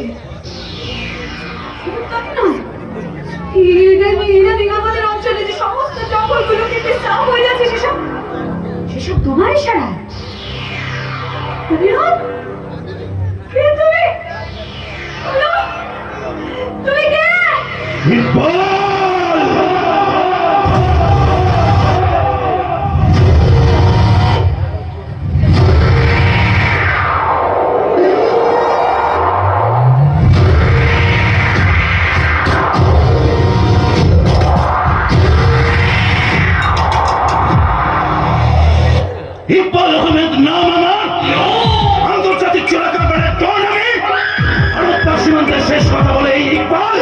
এসেছে। ইদানিং আমাদের অঞ্চলে যে সমস্ত জঙ্গলগুলো কেটে সাফ হয়ে যাচ্ছে, সেসব তোমার ইশারা? তুমি কে? তুমি কে? ইকবাল আহমেদ নাম আমার, আন্তর্জাতিক চোরাকারবারের ডন আমি। ভারত সীমান্তের শেষ কথা বলে এই ইকবাল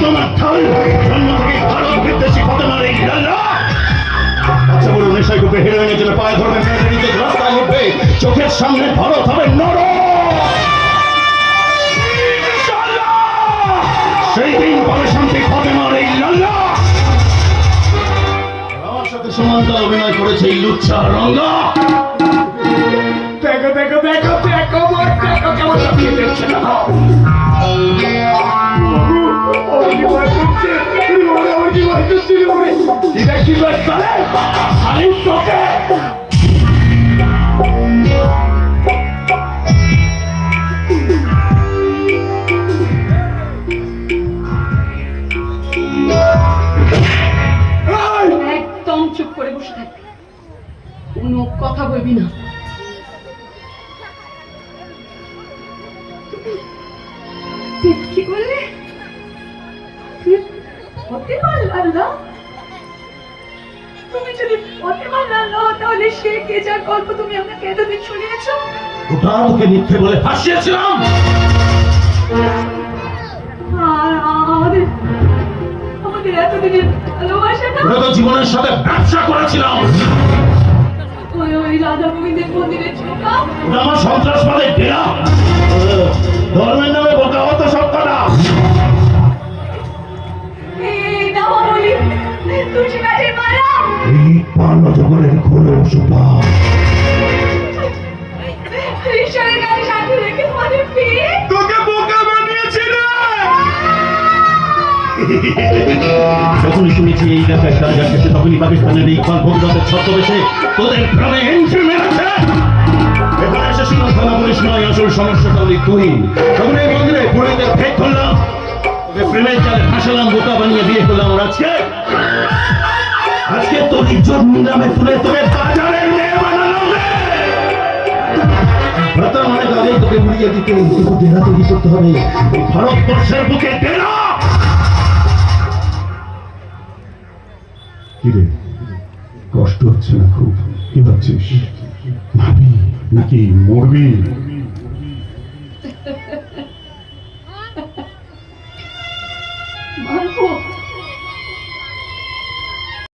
তোমার ঢাল জন্ম থেকে ভারত বিদ্বেষী ফতেমার এই লাল্লা। আচ্ছা বলুন, নেশায় ডুবে হেরোইনের জন্য পায়ে ধরবে, রাস্তায় উঠবে, চোখের সামনে ভারত হবে নরক। সেই দিন পাবে শান্তি ফতেমার এই লাল্লা। সমান্তরাল অভিনয় করেছে এই লুচ্ছা রঙ্গা। দেখো দেখো দেখো দেখো দেখো কেমন চাপিয়ে দিচ্ছে না। একদম চুপ করে বসে থাক, কোনো কথা বলবি না। কি বললে? ফতেমার লাল্লা? তুমি যদি ফতেমার লাল্লা হও, তাহলে সে কে যার গল্প তুমি আমাকে এতদিন শুনিয়েছো? ওটা তোকে মিথ্যে বলে ফাঁসিয়েছিলাম। আমাদের এতদিনের ভালোবাসাটা ওটা তো জীবনের সাথে ব্যবসা করেছিলাম। ওই রাধা গোবিন্দের মন্দিরের ছোটা, ওটা আমার সন্ত্রাসবাদের ডেরা। ধর্মের নামে বোকা হতো সব কটা। এই পান্না জগলের ঘোরে সুপা ঈশ্বরের কাছে সাথে রেখে তোমাদের পেয়ে তোকে বোকা বানিয়েছিল। যখনই শুনেছি এই এলাকায় কাজ আসছে, তখনই পাকিস্তানের এই ইকবাল ভগবতের ছদ্মবেশে তোদের গ্রামে এন্ট্রি মেরেছে। এখানে এসে শুধু থানা পুলিশ নয়, আসল সমস্যাটা হলি তুই। তখন এই মন্দিরে পুরোহিতের ফেক করলাম, তোকে প্রেমের জালে ফাঁসালাম, বোকা বানিয়ে বিয়ে করলাম। আর আজকে তোর ইজ্জত নিলামে তুলে তোকে বাজারের মেয়ে বানালাম। ভ্রাতার অনেক আগেই তোকে উড়িয়ে দিতে ডেরা তৈরি করতে হবে, এই ভারতবর্ষের বুকে ডেরা। কিরে, কষ্ট হচ্ছে না খুব? কি ভাবছিস, ভাবি নাকি মরবি? মানবো